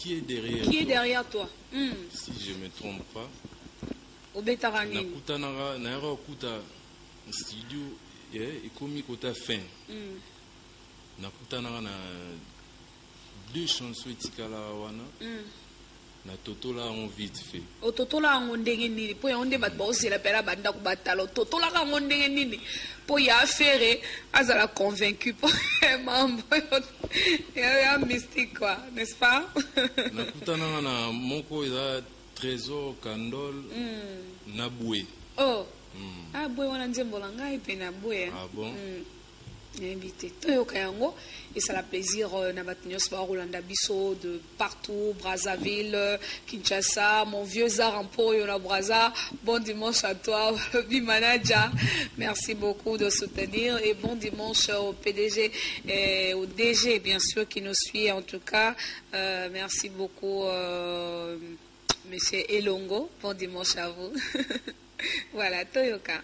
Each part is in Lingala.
Qui est derrière Qui est derrière toi? Si je ne me trompe pas. Obetarani. Nakutananga naera okuta studio ekomi kota fin. Nakutananga na 2 chansons etikala wana. Na totola on vite fait. O totola ngo ndenge nini po ya onde bat ba osela pela banda ku batalo totola ka ngo ndenge nini po ya affaire azala convaincu po mambo ya mystique quoi, n'est-ce pas? Nakutana na moko eza Trésor Kandol na Boué. Oh. Ah Boué wana nzembo la ngai pe na Boué. Ah bon? Invité Toyo Kayango et ça la plaisir Nabatnios Rolanda Bisso de partout, Brazzaville, Kinshasa, mon vieux Zarampo Yona Brazza. Bon dimanche à toi, Bimanaja. Merci beaucoup de soutenir et bon dimanche au PDG et au DG bien sûr qui nous suit en tout cas. Merci beaucoup Monsieur Elongo. Bon dimanche à vous. Voilà Toyoka.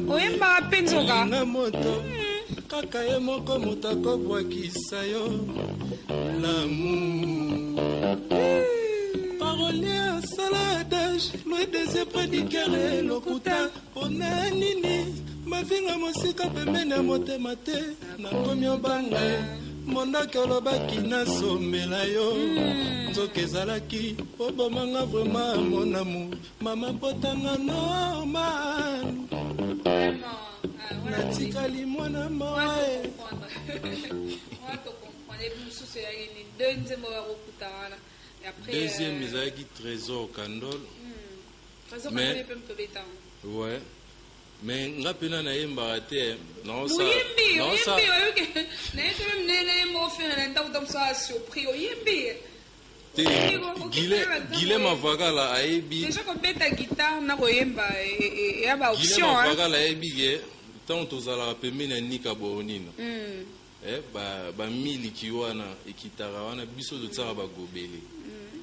oyemba penzoka na moto kaka ye moko moto akobwakisa yo lamu parolier saladage loin des épreuves du cœur et lokuta pona nini mavinga mosika pembeni ya motema te nakomi obanga mondaki olobaki nasomela yo nzoka ezalaki obomanga vraimen mon amour mama potanga normal natikali mwana moe deuxième ezalaki Trésor Kandol mais ouais mais nga pena na yemba te non ça non ça Guilhem Avakala ayebi déjà qu'on beta guitare na koyemba et ya ba option Guilhem Avakala ayebi ke tant tozala pembeni na nika bonina ba miliki wana ekitara wana biso totsaka bagobele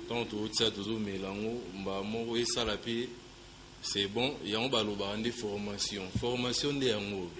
tant totsa tozomelango mba moko esala pe c'est bon yango balobaka nde formation nde yango.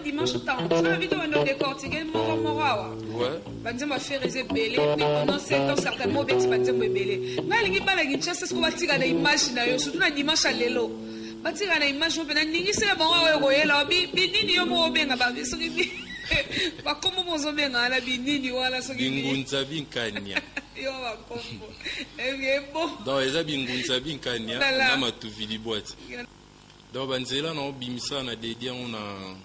Dimanche temps tu as vu dans décortiquer mora ouais banze ma faire belé puis pendant 7 ans certainement beti banze mo belé ngalingi bala Kinshasa ce ko batika na image na yo surtout na dimanche lelo batika na image mo pena ningi se bon wa koyela binini yo mo benga ba biso ki ba komo mo zo benga na binini wala so ki bingunza binkanya yo ba kombo bon donc eza bingunza binkanya na matuvili boîte donc banzela na obimisa na dédié on a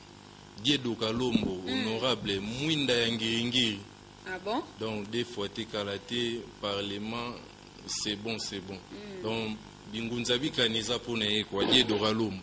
Diedo Kalombo, honorable Mwinda Yangiringiri. Ah bon? Donc, des fois, t'es calaté, parlement, c'est bon. Donc, Bingunzabi Kanisa pour quoi, Diedo Kalombo.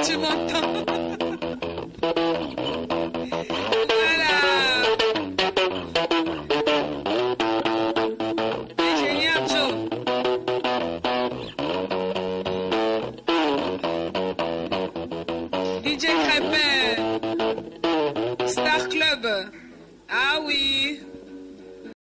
tu m'entends?